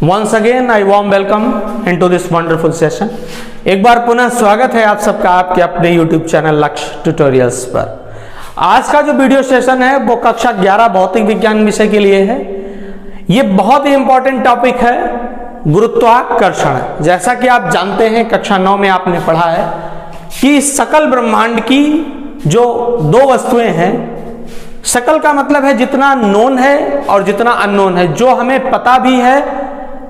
Once again, I warm welcome into this wonderful session. एक बार पुनः स्वागत है आप सबका आपके अपने YouTube चैनल लक्ष्य ट्यूटोरियल्स पर। आज का जो वीडियो सेशन है वो कक्षा 11 भौतिक विज्ञान विषय के लिए है। ये बहुत ही इंपॉर्टेंट टॉपिक है गुरुत्वाकर्षण। जैसा कि आप जानते हैं कक्षा 9 में आपने पढ़ा है कि सकल ब्रह्मांड की जो दो वस्तुएं हैं, सकल का मतलब है जितना नोन है और जितना अननोन है, जो हमें पता भी है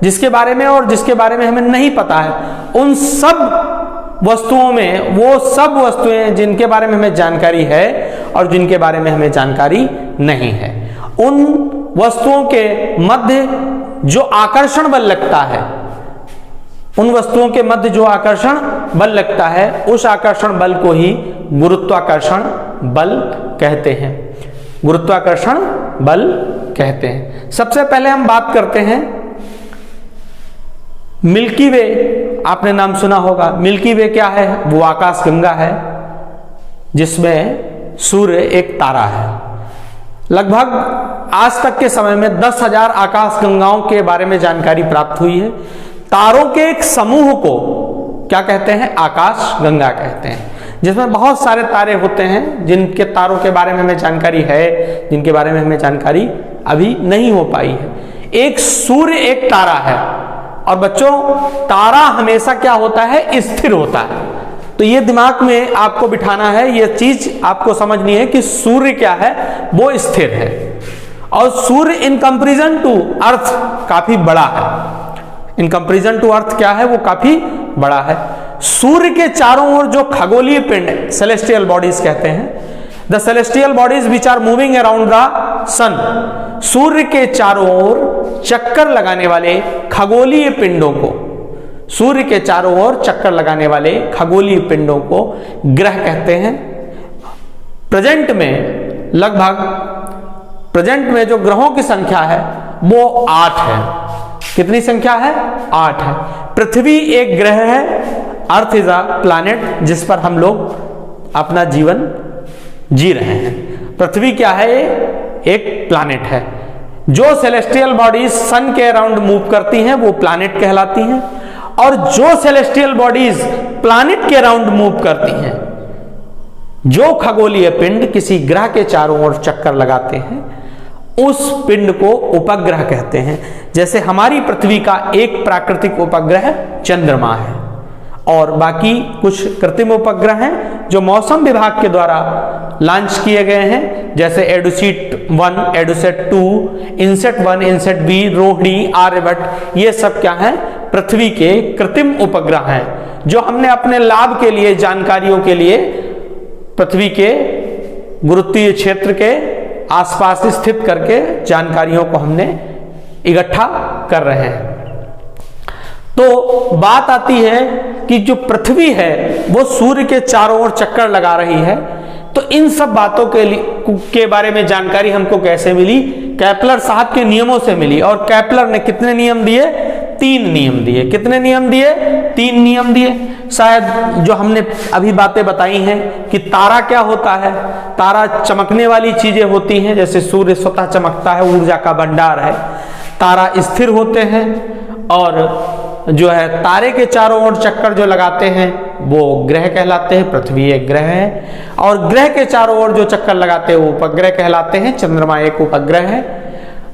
जिसके बारे में और जिसके बारे में हमें नहीं पता है, उन सब वस्तुओं में वो सब वस्तुएं जिनके बारे में हमें जानकारी है और जिनके बारे में हमें जानकारी नहीं है, उन वस्तुओं के मध्य जो आकर्षण बल लगता है, उन वस्तुओं के मध्य जो आकर्षण बल लगता है, उस आकर्षण बल को ही गुरुत्वाकर्षण बल कहते हैं। गुरुत्वाकर्षण बल कहते हैं। सबसे पहले हम बात करते हैं मिल्की वे। आपने नाम सुना होगा। मिल्की वे क्या है? वो आकाश गंगा है जिसमें सूर्य एक तारा है। लगभग आज तक के समय में 10,000 आकाश गंगाओं के बारे में जानकारी प्राप्त हुई है। तारों के एक समूह को क्या कहते हैं? आकाश गंगा कहते हैं, जिसमें बहुत सारे तारे होते हैं जिनके तारों के बारे में हमें जानकारी है, जिनके बारे में हमें जानकारी अभी नहीं हो पाई है। एक सूर्य एक तारा है, और बच्चों तारा हमेशा क्या होता है? स्थिर होता है। तो ये दिमाग में आपको बिठाना है, ये चीज आपको समझनी है कि सूर्य क्या है? वो स्थिर है, और सूर्य इन कंपैरिजन टू अर्थ काफी बड़ा है। इन कंपैरिजन टू अर्थ क्या है? वो काफी बड़ा है। सूर्य के चारों ओर जो खगोलीय पिंड, सेलेस्टियल बॉडीज कहते हैं, the celestial bodies which are moving around the sun, सूर्य के चारों ओर चक्कर लगाने वाले खगोलीय पिंडों को, सूर्य के चारों ओर चक्कर लगाने वाले खगोलीय पिंडों को ग्रह कहते हैं। प्रेजेंट में जो ग्रहों की संख्या है वो 8 है। कितनी संख्या है? 8 है। पृथ्वी एक ग्रह है, अर्थ इज अ प्लैनेट, जिस पर हम लोग अपना जीवन जी रहे हैं। पृथ्वी क्या है? एक प्लैनेट है। जो सेलेस्टियल बॉडीज सन के अराउंड मूव करती हैं वो प्लैनेट कहलाती हैं, और जो सेलेस्टियल बॉडीज प्लैनेट के अराउंड मूव करती हैं, जो खगोलीय पिंड किसी ग्रह के चारों ओर चक्कर लगाते हैं, उस पिंड को उपग्रह कहते हैं। जैसे हमारी पृथ्वी का एक प्राकृतिक उपग्रह चंद्रमा है, और बाकी कुछ कृत्रिम उपग्रह हैं जो मौसम विभाग के द्वारा लॉन्च किए गए हैं, जैसे EDUSAT 1, EDUSAT 2, INSAT 1, INSAT B, Rohini, Aryabhata. ये सब क्या है? पृथ्वी के कृत्रिम उपग्रह हैं, जो हमने अपने लाभ के लिए, जानकारियों के लिए पृथ्वी के गुरुत्वीय क्षेत्र के आसपास स्थित करके जानकारियों को हमने इकट्ठा कर रहे हैं। तो बात आती है कि जो पृथ्वी है वो सूर्य के चारों ओर चक्कर लगा रही है। तो इन सब बातों के बारे में जानकारी हमको कैसे मिली? केपलर साहब के नियमों से मिली। और केपलर ने कितने नियम दिए? 3 नियम दिए। कितने नियम दिए? 3 नियम दिए। शायद जो हमने अभी बातें बताई हैं कि तारा क्या होता है, तारा चमकने वाली चीजें होती हैं, जैसे सूर्य स्वतः चमकता है, ऊर्जा का भंडार है। तारा स्थिर होते हैं, और जो है तारे के चारों ओर चक्कर जो लगाते हैं वो ग्रह कहलाते हैं। पृथ्वी एक ग्रह है, और ग्रह के चारों ओर जो चक्कर लगाते हैं वो उपग्रह कहलाते हैं। चंद्रमा एक उपग्रह है।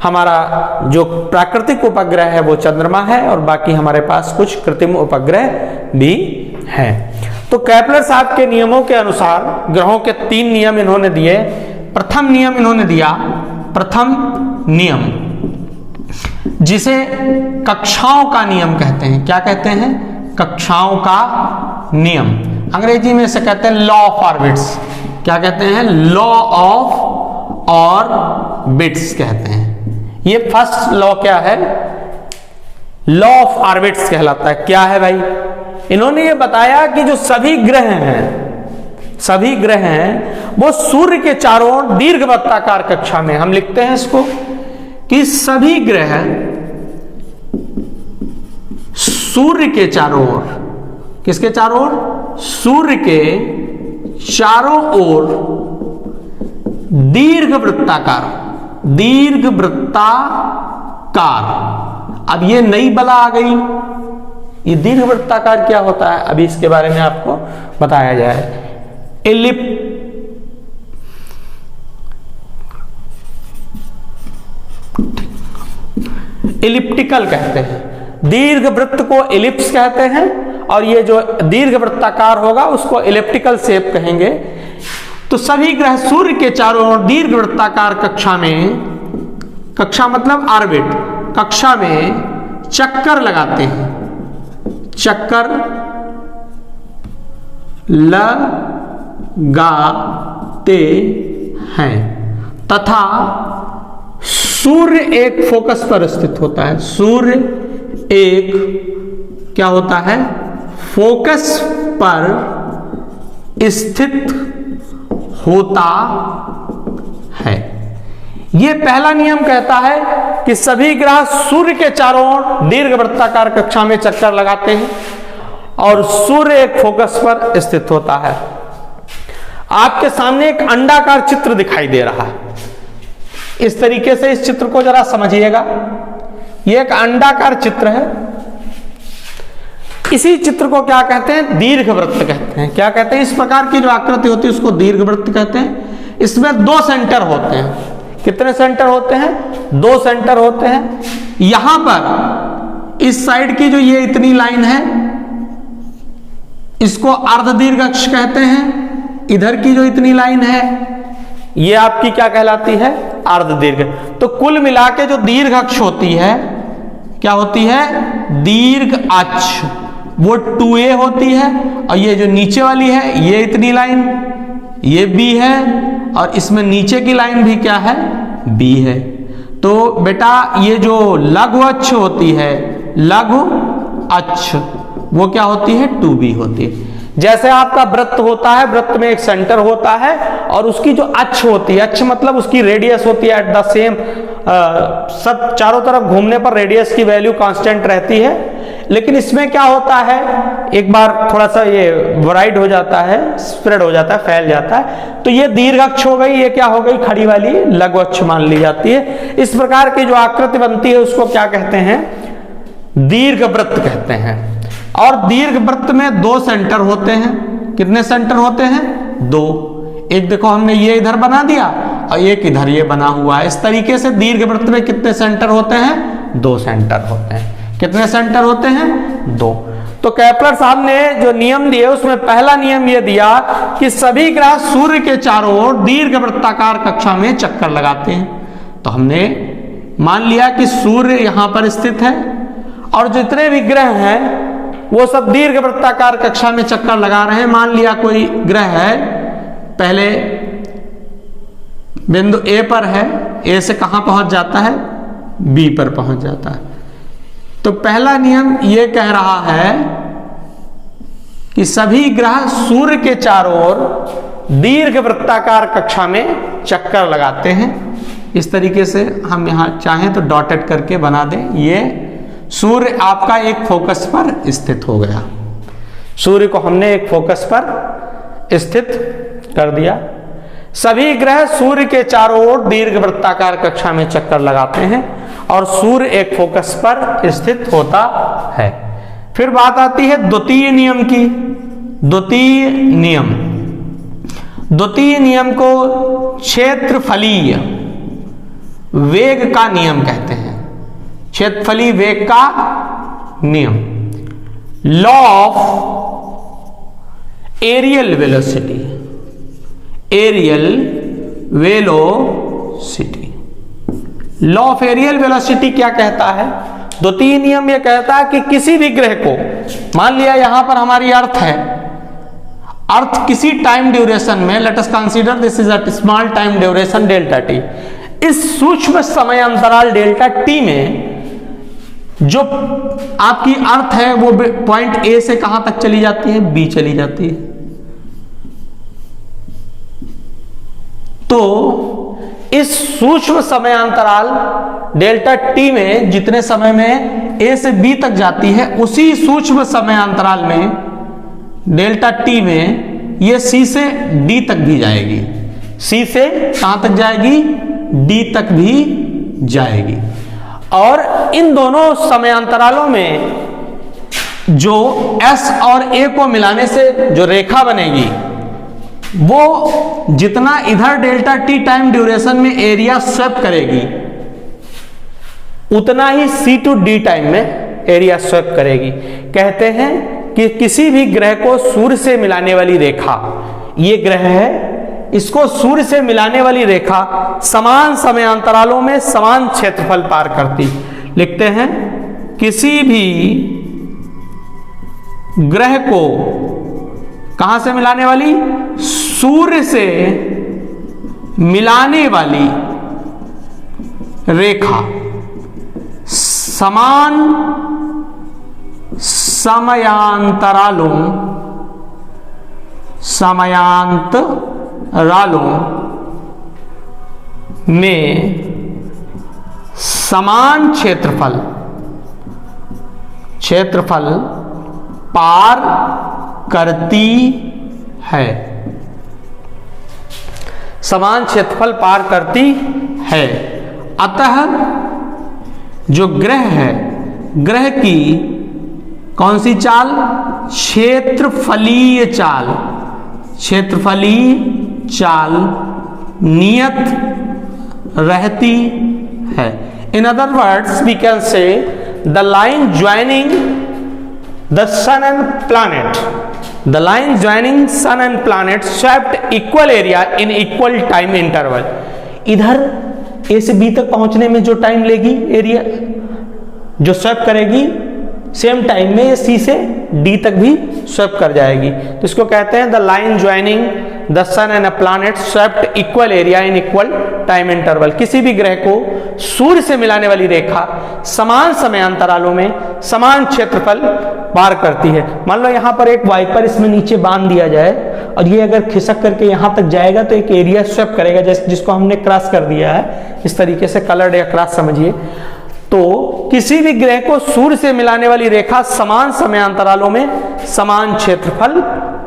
हमारा जो प्राकृतिक उपग्रह है वो चंद्रमा है, और बाकी हमारे पास कुछ कृत्रिम उपग्रह भी हैं। तो केपलर साहब के नियमों के अनुसार ग्रहों के 3 नियम इन्होंने दिए। प्रथम नियम इन्होंने दिया, प्रथम नियम, जिसे कक्षाओं का नियम कहते हैं। क्या कहते हैं? कक्षाओं का नियम। अंग्रेजी में इसे कहते हैं लॉ ऑफ ऑर्बिट्स। क्या कहते हैं? लॉ ऑफ ऑर्बिट्स कहते हैं। ये फर्स्ट लॉ क्या है? लॉ ऑफ ऑर्बिट्स कहलाता है। क्या है भाई? इन्होंने ये बताया कि जो सभी ग्रह हैं वो सूर्य के चारों ओर दीर्घवृत्ताकार कक्षा में, हम लिखते हैं इसको कि सभी ग्रह सूर्य के चारों ओर, किसके चारों ओर? सूर्य के चारों ओर दीर्घवृत्ताकार अब ये नई बला आ गई, ये दीर्घवृत्ताकार क्या होता है, अभी इसके बारे में आपको बताया जाए। इलिप्टिकल कहते हैं, दीर्घ वृत्त को इलिप्स कहते हैं, और ये जो दीर्घ वृत्ताकार होगा उसको इलिप्टिकल शेप कहेंगे। तो सभी ग्रह सूर्य के चारों ओर दीर्घ वृत्ताकार कक्षा में, कक्षा मतलब ऑर्बिट, कक्षा में चक्कर लगाते हैं, चक्कर लगाते हैं, तथा सूर्य एक फोकस पर स्थित होता है। सूर्य एक क्या होता है, फोकस पर स्थित होता है। यह पहला नियम कहता है कि सभी ग्रह सूर्य के चारों ओर दीर्घवृत्ताकार कक्षा में चक्कर लगाते हैं और सूर्य एक फोकस पर स्थित होता है। आपके सामने एक अंडाकार चित्र दिखाई दे रहा है, इस तरीके से इस चित्र को जरा समझिएगा। यह एक अंडाकार चित्र है, इसी चित्र को क्या कहते हैं, दीर्घवृत्त कहते हैं। क्या कहते हैं, इस प्रकार की जो आकृति होती है उसको दीर्घवृत्त कहते हैं। इसमें दो सेंटर होते हैं। कितने सेंटर होते हैं, दो सेंटर होते हैं। यहां पर इस साइड की जो ये इतनी लाइन है इसको अर्धदीर्घ अक्ष कहते हैं। इधर की जो इतनी लाइन है ये आपकी क्या कहलाती है, अर्धदीर्घ। तो कुल मिला के जो दीर्घ अक्ष होती है क्या होती है, दीर्घ अक्ष, वो 2a होती है। और ये जो नीचे वाली है ये इतनी लाइन, ये b है, और इसमें नीचे की लाइन भी क्या है, b है। तो बेटा ये जो लघु अक्ष होती है, लघु अक्ष, वो क्या होती है, 2b होती है। जैसे आपका वृत्त होता है, वृत्त में एक सेंटर होता है और उसकी जो अक्ष होती है, अक्ष मतलब उसकी रेडियस होती है एट द सेम, सब चारों तरफ घूमने पर रेडियस की वैल्यू कांस्टेंट रहती है। लेकिन इसमें क्या होता है, एक बार थोड़ा सा ये वराइड हो जाता है, स्प्रेड हो जाता है, फैल जाता है। तो ये दीर्घ अक्ष हो गई, ये क्या हो गई, खड़ी वाली लघु अक्ष मान ली जाती है। इस प्रकार की जो आकृति बनती है उसको क्या कहते हैं, दीर्घवृत्त कहते हैं। और दीर्घवृत्त में दो सेंटर होते हैं। कितने सेंटर होते हैं, दो। एक देखो हमने ये इधर बना दिया और एक इधर ये बना हुआ है। इस तरीके से दीर्घवृत्त में कितने सेंटर होते हैं, दो सेंटर होते हैं। कितने सेंटर होते हैं, दो। तो केपलर साहब ने जो नियम दिए उसमें पहला नियम ये दिया कि सभी ग्रह सूर्य के चारों ओर दीर्घवृत्ताकार कक्षा में चक्कर लगाते हैं। तो हमने मान लिया कि सूर्य यहां पर स्थित है और जितने भी ग्रह हैं वो सब दीर्घवृत्ताकार कक्षा में चक्कर लगा रहे हैं। मान लिया कोई ग्रह है, पहले बिंदु A पर है, A से कहां पहुंच जाता है, B पर पहुंच जाता है। तो पहला नियम यह कह रहा है कि सभी ग्रह सूर्य के चारों ओर दीर्घवृत्ताकार कक्षा में चक्कर लगाते हैं। इस तरीके से हम यहां चाहें तो डॉटेड करके बना दें। ये सूर्य आपका एक फोकस पर स्थित हो गया, सूर्य को हमने एक फोकस पर स्थित कर दिया। सभी ग्रह सूर्य के चारों ओर दीर्घवृत्ताकार कक्षा में चक्कर लगाते हैं और सूर्य एक फोकस पर स्थित होता है। फिर बात आती है द्वितीय नियम की। द्वितीय नियम, द्वितीय नियम को क्षेत्रफलीय वेग का नियम कहते हैं। क्षेत्रफलीय वेग का नियम, law of areal velocity, areal velocity. Law of areal velocity क्या कहता है, द्वितीय नियम यह कहता है कि किसी भी ग्रह को, मान लिया यहां पर हमारी अर्थ है, अर्थ किसी टाइम ड्यूरेशन में, let us consider this is a small time duration delta T, इस सूक्ष्म समय अंतराल डेल्टा टी में जो आपकी अर्थ है वो पॉइंट ए से कहां तक चली जाती है, बी चली जाती है। तो इस सूक्ष्म समय अंतराल डेल्टा टी में जितने समय में ए से बी तक जाती है, उसी सूक्ष्म समय अंतराल में डेल्टा टी में ये सी से डी तक भी जाएगी। सी से कहां तक जाएगी, डी तक भी जाएगी। और इन दोनों समयांतरालों में जो S और A को मिलाने से जो रेखा बनेगी वो जितना इधर डेल्टा टी टाइम ड्यूरेशन में एरिया स्वैप करेगी उतना ही C टू D टाइम में एरिया स्वैप करेगी। कहते हैं कि किसी भी ग्रह को सूर्य से मिलाने वाली रेखा, ये ग्रह है, इसको सूर्य से मिलाने वाली रेखा समान समयांतरालों में समान क्षेत्रफल पार करती। लिखते हैं किसी भी ग्रह को कहां से मिलाने वाली, सूर्य से मिलाने वाली रेखा समान समयांतरालों में समान क्षेत्रफल पार करती है, समान क्षेत्रफल पार करती है। अतः जो ग्रह है, ग्रह की कौन सी चाल, क्षेत्रफलीय चाल नियत रहती है। In other words we can say the line joining the sun and planet, the line joining sun and planet swept equal area in equal time interval। इधर A से B तक पहुंचने में जो टाइम लेगी एरिया जो स्वैप करेगी same time में C से D तक भी स्वैप कर जाएगी। तो इसको कहते हैं the line joining the sun and a planet swept equal area in equal time interval. किसी भी ग्रह को सूर्य से मिलाने वाली रेखा समान समयांतरालों में समान क्षेत्रफल पार करती है। मान लो यहाँ पर एक वाइपर इसमें नीचे बांध दिया जाए और ये अगर खिसक करके यहाँ तक जाएगा तो एक एरिया स्वैप करेगा, जिसको हमने क्रॉस कर दिया है इस तरीके से, कलर्ड या क्रॉस समझिए। तो किसी भी ग्रह को सूर्य से मिलाने वाली रेखा समान समयांतरालों में समान क्षेत्रफल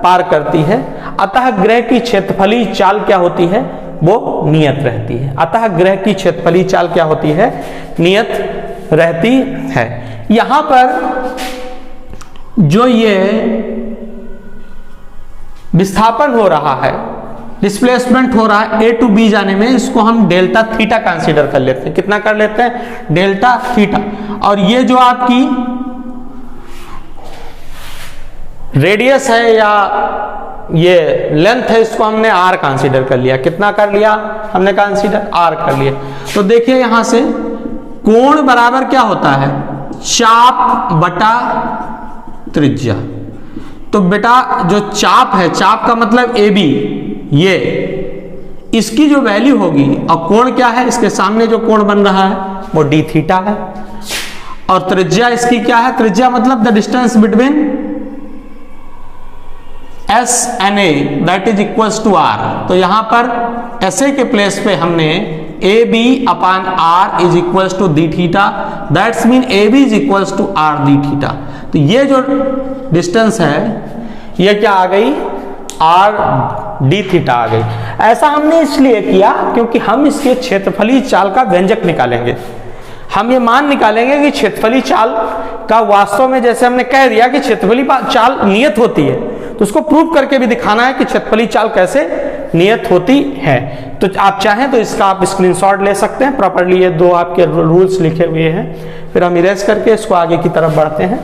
पार करती है। अतः ग्रह की क्षेत्रफलीय चाल क्या होती है, वो नियत रहती है। अतः ग्रह की क्षेत्रफलीय चाल क्या होती है, नियत रहती है। यहां पर जो ये विस्थापन हो रहा है, डिस्प्लेसमेंट हो रहा है A टू B जाने में, इसको हम डेल्टा थीटा कंसीडर कर लेते हैं। कितना कर लेते हैं, डेल्टा थीटा। और ये जो आपकी रेडियस है या ये लेंथ है, इसको हमने R कंसीडर कर लिया। कितना कर लिया हमने कंसीडर, R कर लिया। तो देखिए यहां से कोण बराबर क्या होता है, चाप बटा त्रिज्या। तो बेटा जो चाप है, चाप का मतलब AB, ये इसकी जो वैल्यू होगी, और कोण क्या है, इसके सामने जो कोण बन रहा है वो d थीटा है। और त्रिज्या इसकी क्या है, त्रिज्या मतलब the distance between S and A that is equals to R। तो यहां पर SA के प्लेस पे हमने AB upon R is equals to d theta, that's mean AB is equals to R d theta. तो ये जो डिस्टेंस है ये क्या आ गई, R d थीटा आ गई। ऐसा हमने इसलिए किया क्योंकि हम इसके क्षेत्रफलीय चाल का व्यंजक निकालेंगे। हम ये मान निकालेंगे कि क्षेत्रफलीय चाल का वास्तव में, जैसे हमने कह दिया कि क्षेत्रफलीय चाल नियत होती है, तो उसको प्रूव करके भी दिखाना है कि क्षेत्रफलीय चाल कैसे नियत होती है। तो आप चाहें तो इसका आप स्क्रीनशॉट ले सकते हैं। प्रॉपर्ली ये दो आपके रूल्स लिखे हुए हैं। फिर हम इरेज करके इसको आगे की तरफ बढ़ते हैं।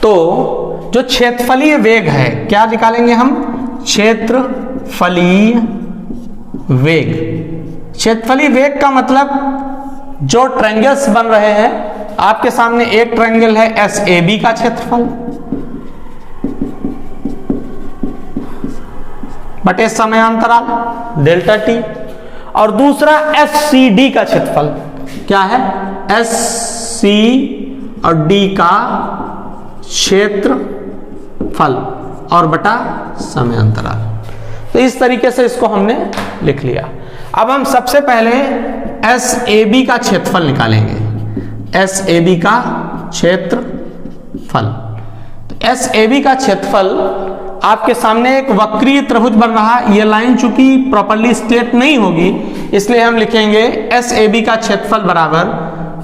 तो जो क्षेत्रफलीय वेग है, क्या निकालेंगे हम, क्षेत्रफलीय वेग। क्षेत्रफलीय वेग का मतलब जो ट्रायंगल्स बन रहे हैं, आपके सामने एक ट्रायंगल है SAB का क्षेत्रफल बटे समयांतराल डेल्टा टी, और दूसरा SCD का क्षेत्रफल। क्या है, SC और D का क्षेत्रफल और बटा समयांतराल। तो इस तरीके से इसको हमने लिख लिया। अब हम सबसे पहले SAB का क्षेत्रफल निकालेंगे। SAB का क्षेत्रफल, तो SAB का क्षेत्रफल आपके सामने एक वक्रीय त्रिभुज बन रहा है। ये लाइन चूंकि प्रॉपर्ली स्ट्रेट नहीं होगी, इसलिए हम लिखेंगे एस ए बी का क्षेत्रफल बराबर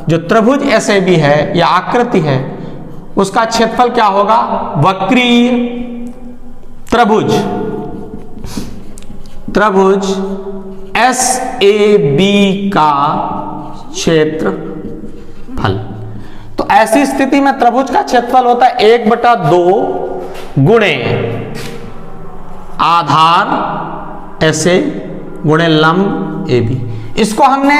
जो त्रिभुज एस ए बी है या आकृति है उसका क्षेत्रफल क्या होगा, वक्रीय त्रिभुज एस ए बी का क्षेत्रफल। तो ऐसी स्थिति में त्रिभुज का क्षेत्रफल होता है 1/2 गुणे आधार ऐसे गुणे लंब ए बी। इसको हमने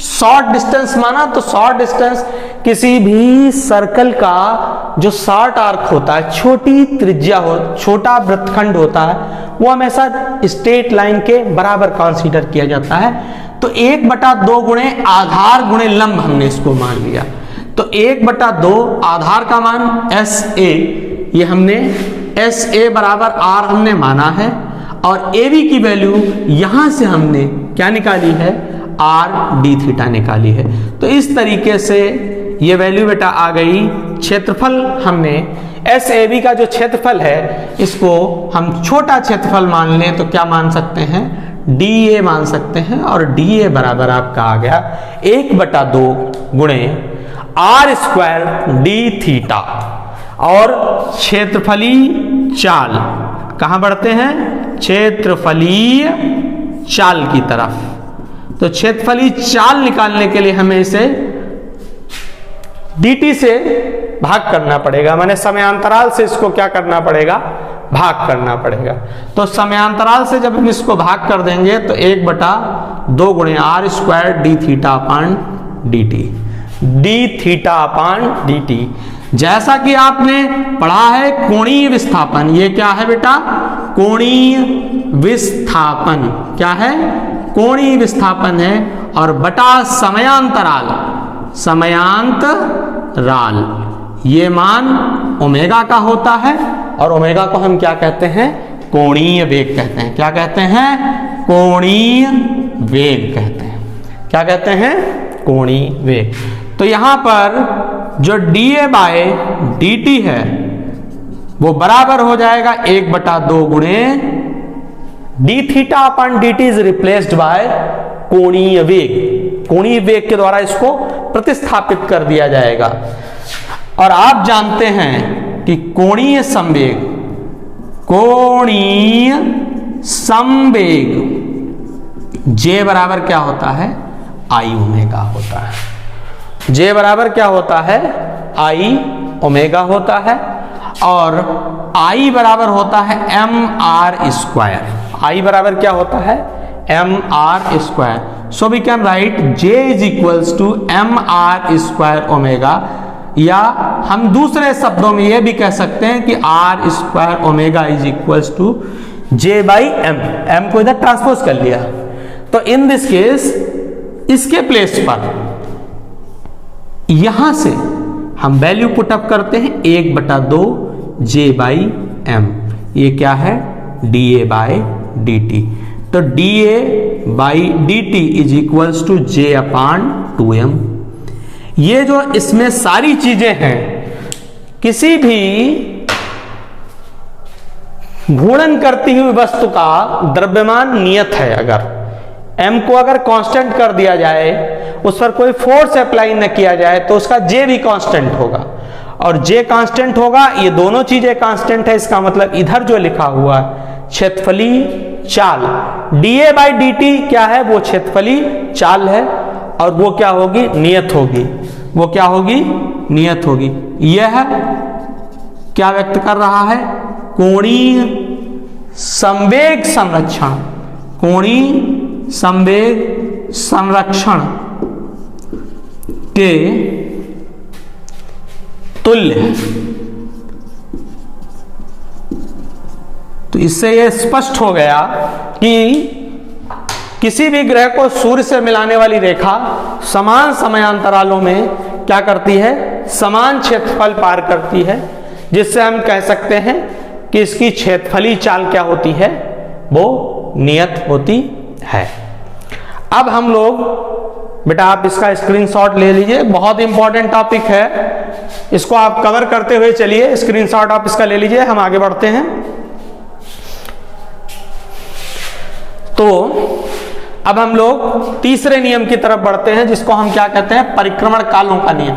शॉर्ट डिस्टेंस माना, तो शॉर्ट डिस्टेंस किसी भी सर्कल का जो शॉर्ट आर्क होता है, छोटी त्रिज्या हो, छोटा वृत्तखंड होता है, वो हमेशा स्ट्रेट लाइन के बराबर कंसीडर किया जाता है। तो 1/2 गुणे आधार गुणे लंब हमने इसको मान लिया। तो 1/2 आधार का मान एस ए, ये हमने एस ए बराबर आर हमने माना है, और ए बी की वैल्यू यहां से हमने क्या निकाली है, आर डी थीटा निकाली है। तो इस तरीके से ये वैल्यू बेटा आ गई। क्षेत्रफल हमने एस ए बी का जो क्षेत्रफल है इसको हम छोटा क्षेत्रफल मान लें तो क्या मान सकते हैं, डी ए मान सकते हैं, और डी ए बराबर आपका आ गया 1/2 गुणे आर स्क्वायर डी थीटा। और क्षेत्रफलीय चाल कहां बढ़ते हैं, क्षेत्रफलीय चाल की तरफ। तो क्षेत्रफलीय चाल निकालने के लिए हमें इसे dt से भाग करना पड़ेगा, माने समयांतराल से इसको क्या करना पड़ेगा, भाग करना पड़ेगा। तो समयांतराल से जब हम इसको भाग कर देंगे तो 1/2 गुणे R square D theta upon D T, D theta upon D T. जैसा कि आपने पढ़ा है कोणीय विस्थापन, ये क्या है बेटा, कोणीय विस्थापन, क्या है, कोणीय विस्थापन है, और बटा समयांतराल, समयांतराल ये मान ओमेगा का होता है, और ओमेगा को हम क्या कहते हैं, कोणीय वेग कहते हैं। क्या कहते हैं, कोणीय वेग कहते हैं। क्या कहते हैं, कोणीय वेग। तो यहां पर जो dA बाय dt है वो बराबर हो जाएगा 1/2 गुणे D theta upon dt is replaced by कोणीय वेग। कोणीय वेग के द्वारा इसको प्रतिस्थापित कर दिया जाएगा। और आप जानते हैं कि कोणीय संवेग, कोणीय संवेग J बराबर क्या होता है, आई ओमेगा होता है। J बराबर क्या होता है, आई ओमेगा होता है, और I बराबर होता है mr स्क्वायर। I बराबर क्या होता है, mr square. So we can write J is equals to mr square omega, या हम दूसरे शब्दों में यह भी कह सकते हैं कि r square omega is equals to J by m को इधर ट्रांसपोज कर लिया। तो इन दिस केस इसके प्लेस पर यहां से हम वैल्यू पुटअप करते हैं 1/2 J बाई m, ये क्या है, dA बाई dt। तो dA by dt is equals to J upon 2m। ये जो इसमें सारी चीजें हैं, किसी भी घूर्णन करती हुई वस्तु का द्रव्यमान नियत है। अगर m को अगर कांस्टेंट कर दिया जाए, उस पर कोई फोर्स अप्लाई न किया जाए, तो उसका J भी कांस्टेंट होगा, और J कांस्टेंट होगा, ये दोनों चीजें कांस्टेंट है। इसका मतलब इधर जो लिखा हुआ है क्षेत्रफलीय चाल dA बाई dt क्या है, वो क्षेत्रफलीय चाल है, और वो क्या होगी, नियत होगी। वो क्या होगी, नियत होगी। यह क्या व्यक्त कर रहा है, कोणीय संवेग संरक्षण, कोणीय संवेग संरक्षण के तुल्य है। तो इससे यह स्पष्ट हो गया कि किसी भी ग्रह को सूर्य से मिलाने वाली रेखा समान समयांतरालों में क्या करती है, समान क्षेत्रफल पार करती है, जिससे हम कह सकते हैं कि इसकी क्षेत्रफलीय चाल क्या होती है, वो नियत होती है। अब हम लोग बेटा आप इसका स्क्रीनशॉट ले लीजिए, बहुत इंपॉर्टेंट टॉपिक है, इसको आप कवर करते हुए चलिए, स्क्रीनशॉट आप इसका ले लीजिए। हम आगे बढ़ते हैं। तो अब हम लोग तीसरे नियम की तरफ बढ़ते हैं, जिसको हम क्या कहते हैं, परिक्रमण कालों का नियम।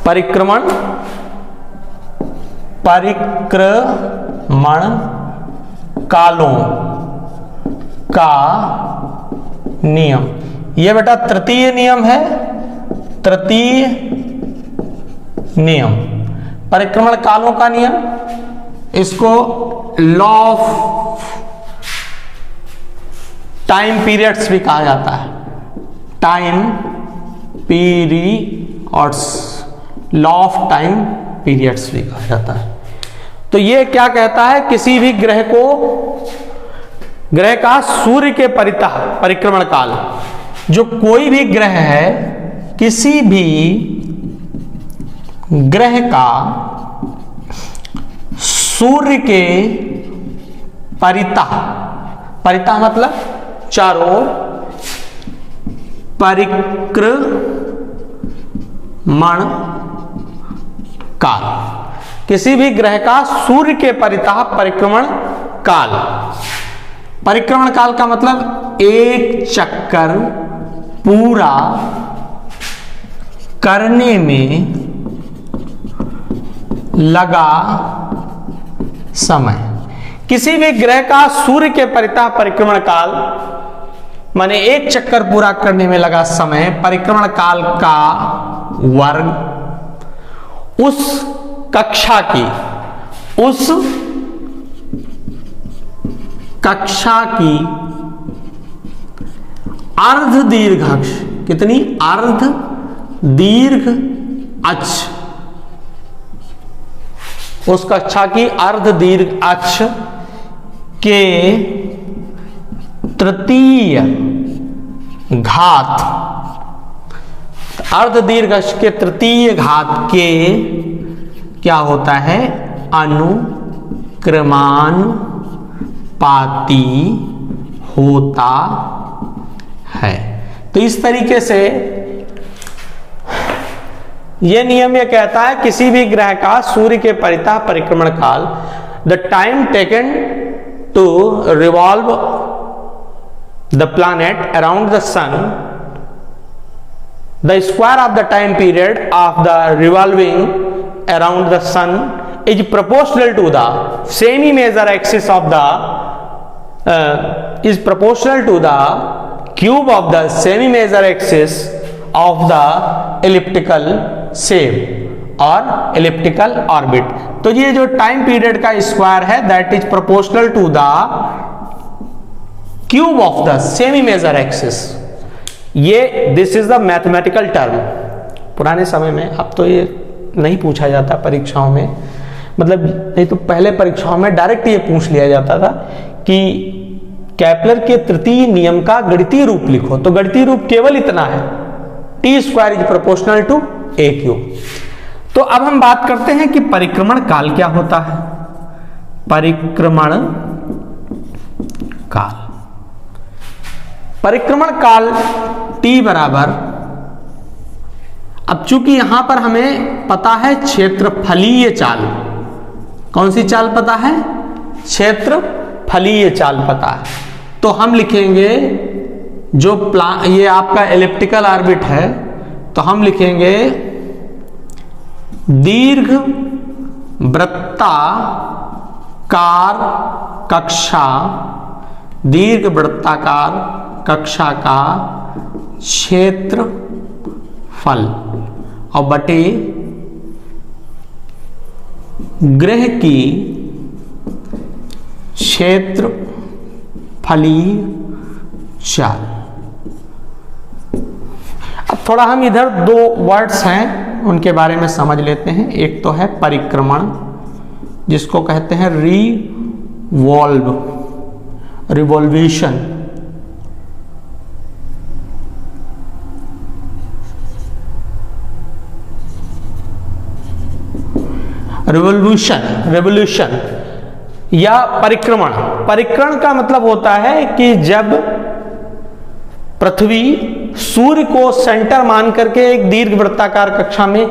परिक्रमण कालों का नियम। यह बेटा तृतीय नियम है, तृतीय नियम परिक्रमण कालों का नियम। इसको लॉ ऑफ टाइम पीरियड्स भी कहा जाता है, time periods, law of time periods भी कहा जाता है। तो ये क्या कहता है, किसी भी ग्रह का सूर्य के परितः परिक्रमण काल, जो कोई भी ग्रह है, किसी भी ग्रह का सूर्य के परितः, परितः मतलब चारों ओर, परिक्रमण काल, किसी भी ग्रह का सूर्य के परितः परिक्रमण काल। परिक्रमण काल का मतलब एक चक्कर पूरा करने में लगा समय। किसी भी ग्रह का सूर्य के परितः परिक्रमण काल माने एक चक्कर पूरा करने में लगा समय, परिक्रमण काल का वर्ग उस कक्षा की, उस कक्षा की अर्ध दीर्घ अक्ष, कितनी, अर्ध दीर्घ अक्ष, उस कक्षा की अर्ध दीर्घ अक्ष के तृतीय घात, अर्ध दीर्घ अक्ष के तृतीय घात के क्या होता है, अनुक्रमानुपाती होता है। तो इस तरीके से यह नियम यह कहता है, किसी भी ग्रह का सूर्य के परितः परिक्रमण काल, the time taken to revolve the planet around the sun, the square of the time period of the revolving around the sun is proportional to the semi major axis of the is proportional to the cube of the semi major axis of the elliptical shape और elliptical orbit। तो ये जो time period का square है that is proportional to the cube of the semi major axis। ये this is the mathematical term। पुराने समय में, अब तो ये नहीं पूछा जाता परीक्षाओं में, मतलब नहीं तो पहले परीक्षाओं में डायरेक्ट ये पूछ लिया जाता था कि केपलर के तृतीय नियम का गणितीय रूप लिखो। तो गणितीय रूप केवल इतना है, T square is proportional to A cube. तो अब हम बात करते हैं कि परिक्रमण काल क्या होता है। परिक्रमण काल, परिक्रमण काल टी बराबर, अब चूंकि यहां पर हमें पता है क्षेत्रफलीय चाल, कौन सी चाल पता है, क्षेत्रफलीय चाल पता है, तो हम लिखेंगे जो ये आपका एलिप्टिकल ऑर्बिट है, तो हम लिखेंगे दीर्घ वृत्ताकार कक्षा, दीर्घ वृत्ताकार कक्षा का क्षेत्रफल और बटे ग्रह की क्षेत्रफलीय चाल। अब थोड़ा हम इधर दो वर्ड्स हैं उनके बारे में समझ लेते हैं। एक तो है परिक्रमण, जिसको कहते हैं रिवॉल्वेशन, रेवोल्यूशन या परिक्रमण। परिक्रमण का मतलब होता है कि जब पृथ्वी सूर्य को सेंटर मान करके एक दीर्घ वृत्ताकार कक्षा में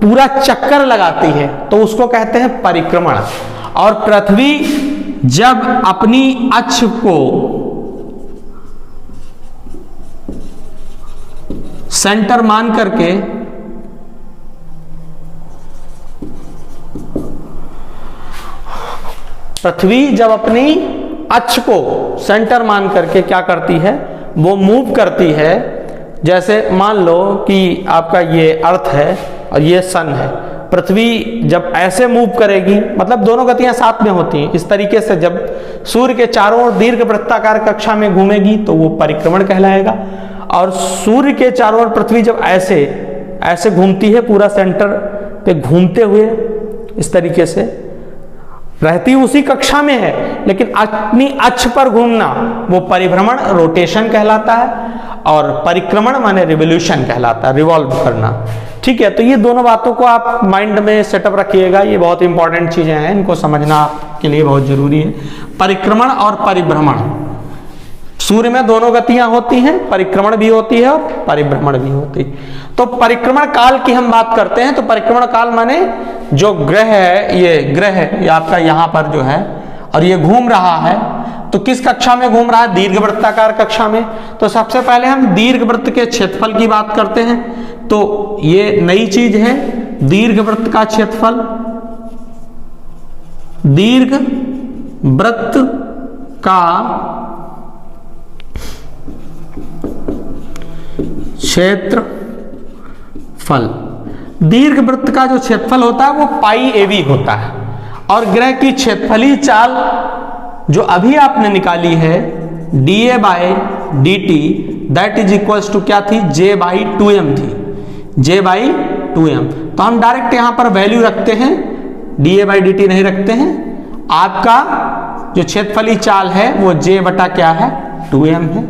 पूरा चक्कर लगाती है तो उसको कहते हैं परिक्रमण। और पृथ्वी जब अपनी अक्ष को सेंटर मान करके पृथ्वी जब अपनी अक्ष को सेंटर मान करके क्या करती है, वो मूव करती है। जैसे मान लो कि आपका ये अर्थ है और ये सन है, पृथ्वी जब ऐसे मूव करेगी, मतलब दोनों गतियां साथ में होती हैं, इस तरीके से जब सूर्य के चारों ओर दीर्घ वृत्ताकार कक्षा में घूमेगी तो वो परिक्रमण कहलाएगा। और सूर्य के चारों ओर पृथ्वी जब ऐसे ऐसे घूमती है, पूरा सेंटर पे घूमते हुए इस तरीके से रहती उसी कक्षा में है, लेकिन अपनी अक्ष पर घूमना वो परिभ्रमण रोटेशन कहलाता है, और परिक्रमण माने रिवोल्यूशन कहलाता है, रिवॉल्व करना। ठीक है, तो ये दोनों बातों को आप माइंड में सेटअप रखिएगा, ये बहुत इंपॉर्टेंट चीजें हैं, इनको समझना आपके लिए बहुत जरूरी है। परिक्रमण और परिभ्रमण, सूर्य में दोनों गतियां होती हैं, परिक्रमण भी होती है और परिभ्रमण भी होती है। तो परिक्रमण काल की हम बात करते हैं, तो परिक्रमण काल माने जो ग्रह है, ये ग्रह ये आपका यहाँ पर जो है और ये घूम रहा है, तो किस कक्षा में घूम रहा है, दीर्घवृत्ताकार कक्षा में। तो सबसे पहले हम दीर्घवृत्त के क्षेत्रफल की बात करते हैं। तो ये नई चीज है, दीर्घवृत्त का क्षेत्रफल, दीर्घवृत्त का क्षेत्रफल, दीर्घवृत्त का जो क्षेत्रफल होता है वो पाई एवी होता है। और ग्रह की क्षेत्रफलीय चाल जो अभी आपने निकाली है dA by dt that is equals to क्या थी, J बाई 2m थी, J बाई 2m। तो हम डायरेक्ट यहां पर वैल्यू रखते हैं, dA बाई dt नहीं रखते हैं। आपका जो क्षेत्रफलीय चाल है वो J बटा क्या है, 2m है।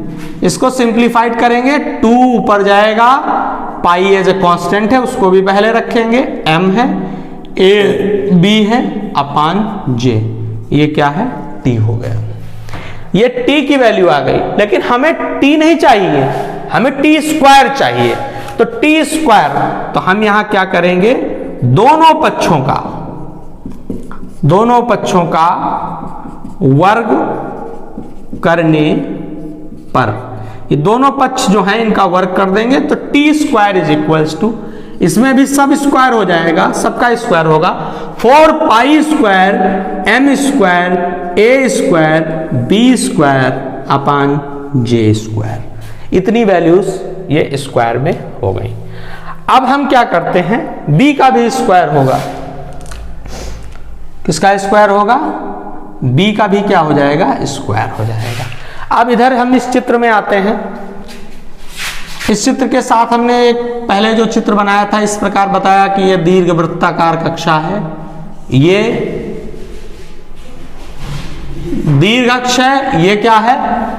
इसको सिंप्लीफाइड करेंगे, 2 ऊपर जाएगा, पाई एज ए कांस्टेंट है उसको भी पहले रखेंगे, m है, a b है अपान j, ये क्या है, t हो गया। ये t की वैल्यू आ गई, लेकिन हमें t नहीं चाहिए, हमें t स्क्वायर चाहिए। तो t स्क्वायर, तो हम यहां क्या करेंगे, दोनों पक्षों का वर्ग करने पर, ये दोनों पक्ष जो हैं इनका वर्ग कर देंगे, तो T square is equals to, इसमें भी सब स्क्वायर हो जाएगा, सबका स्क्वायर होगा, 4 pi square m square a square b square upon j square. इतनी वैल्यूज ये स्क्वायर में हो गई। अब हम क्या करते हैं, b का भी स्क्वायर होगा, किसका स्क्वायर होगा, b का भी क्या हो जाएगा, स्क्वायर हो जाएगा। अब इधर हम इस चित्र में आते हैं। इस चित्र के साथ हमने एक पहले जो चित्र बनाया था, इस प्रकार बताया कि यह दीर्घवृत्ताकार कक्षा है, ये दीर्घ अक्ष है, ये क्या है,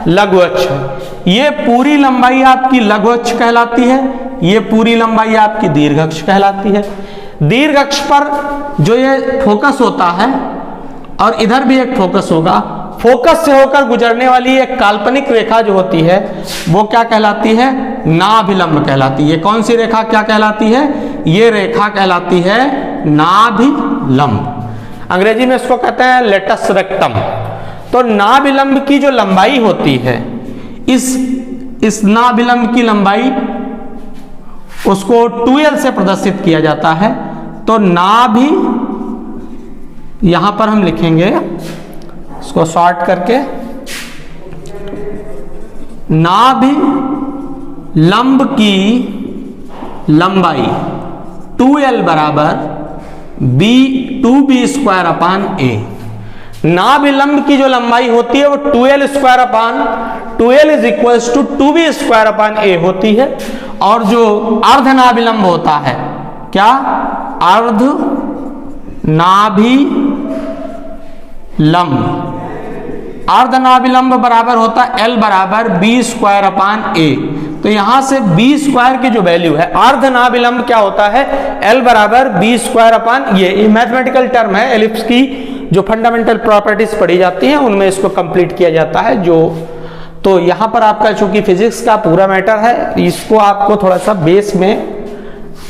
लघु अक्ष है। ये पूरी लंबाई आपकी लघु अक्ष कहलाती है, ये पूरी लंबाई आपकी दीर्घ अक्ष कहलाती है। दीर्घ अक्ष पर जो ये फोकस होता है और इधर भी एक फोकस होगा, फोकस से होकर गुजरने वाली एक काल्पनिक रेखा जो होती है वो क्या कहलाती है, नाभिलंब कहलाती है। कौन सी रेखा क्या कहलाती है, ये रेखा कहलाती है नाभिलंब। अंग्रेजी में इसको कहते हैं लेटस रेक्टम। तो नाभिलंब की जो लंबाई होती है, इस नाभिलंब की लंबाई उसको 2l से प्रदर्शित किया जाता है। तो नाभि, यहां पर हम लिखेंगे इसको शॉर्ट करके, नाभि लंब की लंबाई 2l बराबर 2b स्क्वायर अपान a। नाभिलंब की जो लंबाई होती है वो 2l square upon 2l is equals to 2b square upon a होती है। और जो अर्ध नाभिलंब होता है, क्या, अर्ध नाभिलंब, अर्धनाभिलंब बराबर होता है L बराबर b स्क्वायर अपान a। तो यहां से b स्क्वायर की जो वैल्यू है, अर्धनाभिलंब क्या होता है, L बराबर b स्क्वायर अपान ये मैथमेटिकल टर्म है, एलिप्स की जो फंडामेंटल प्रॉपर्टीज पढ़ी जाती हैं उनमें इसको कंप्लीट किया जाता है। जो तो यहां पर आपका चूंकि फिजिक्स का पूरा मैटर है, इसको आपको थोड़ा सा बेस में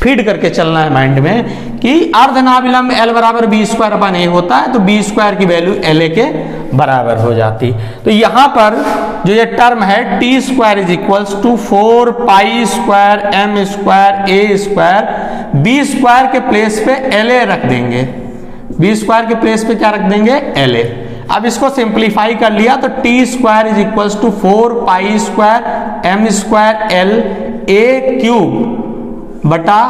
फीड करके चलना है माइंड में कि अर्धनाभिलंब L बराबर बी स्क्वायर अपन ए होता है, तो बी स्क्वायर की वैल्यू LA के बराबर हो जाती। तो यहां पर जो ये टर्म है T square is equals to 4 pi square M square A square, B square के प्लेस पे LA रख देंगे, बी स्क्वायर के प्लेस पे क्या रख देंगे LA। अब इसको सिंप्लीफाई कर लिया तो T square is equals to 4 pi square M square L A cube बटा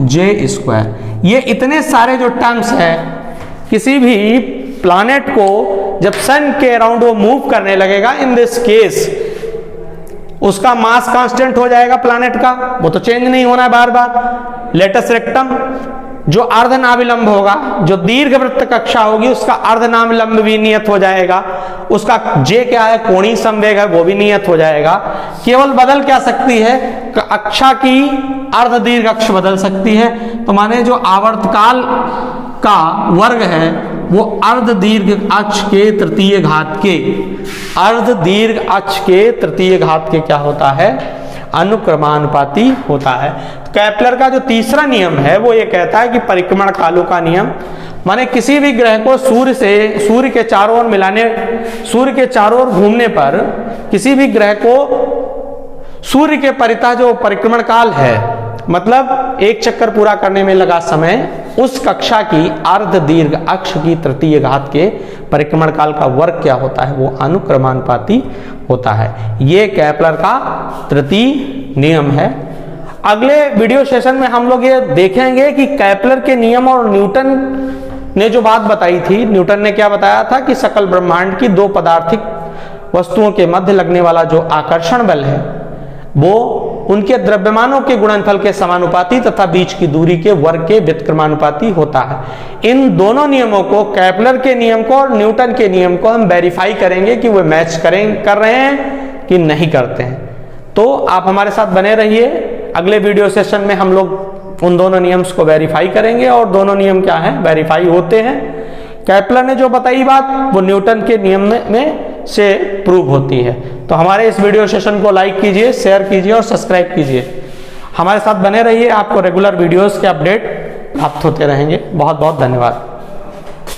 जे स्क्वायर। ये इतने सारे जो टर्म्स है, किसी भी प्लैनेट को जब सन के अराउंड वो मूव करने लगेगा, इन दिस केस उसका मास कांस्टेंट हो जाएगा प्लैनेट का, वो तो चेंज नहीं होना है बार बार। लेटस रेक्टम जो अर्धनाभिलंब होगा, जो दीर्घवृत्त कक्षा होगी, उसका अर्धनाभिलंब भी नियत हो जाएगा, उसका जे क्या है कोणीय संवेग है वो भी नियत हो जाएगा। केवल बदल क्या सकती है, अक्षा की अर्ध दीर्घ अक्ष बदल सकती है। तो माने जो आवर्तकाल का वर्ग है वो अर्ध दीर्घ अक्ष के तृतीय घात के, अर्ध दीर्घ अक्ष के तृतीय घात के क्या होता है, अनुक्रमानुपाती होता है। तो केपलर का जो तीसरा नियम है वो ये कहता है कि परिक्रमण कालों का नियम, माने किसी भी ग्रह को सूर्य के चारों ओर मिलाने, सूर्य के चारों ओर घूमने पर किसी भी ग्रह को सूर्य के परितः जो परिक्रमण काल है, मतलब एक चक्कर पूरा करने में लगा समय, उस कक्षा की अर्ध दीर्घ अक्ष की तृतीय घात के परिक्रमण काल का वर्ग क्या होता है, वो अनुक्रमानुपाती होता है। ये केपलर का तृतीय नियम है। अगले वीडियो सेशन में हम लोग ये देखेंगे कि केपलर के नियम और न्यूटन ने जो बात बताई थी, न्यूटन ने क्या बताया था कि सकल ब्रह्मांड की दो पदार्थिक वस्तुओं के मध्य लगने वाला जो आकर्षण बल है वो उनके द्रव्यमानों के गुणनफल के समानुपाती तथा बीच की दूरी के वर्ग के व्युत्क्रमानुपाती होता है। इन दोनों नियमों को, केपलर के नियम को और न्यूटन के नियम को, हम वेरीफाई करेंगे कि वो मैच कर रहे हैं कि नहीं करते हैं। तो आप हमारे साथ बने रहिए। अगले वीडियो सेशन में हम लोग उन दोनों नियम्स को वेरीफाई करेंगे और दोनों नियम क्या है, वेरीफाई होते हैं। केपलर ने जो बताई बात वो न्यूटन के नियम में से प्रूव होती है। तो हमारे इस वीडियो सेशन को लाइक कीजिए, शेयर कीजिए और सब्सक्राइब कीजिए। हमारे साथ बने रहिए, आपको रेगुलर वीडियोस के अपडेट प्राप्त होते रहेंगे। बहुत बहुत धन्यवाद।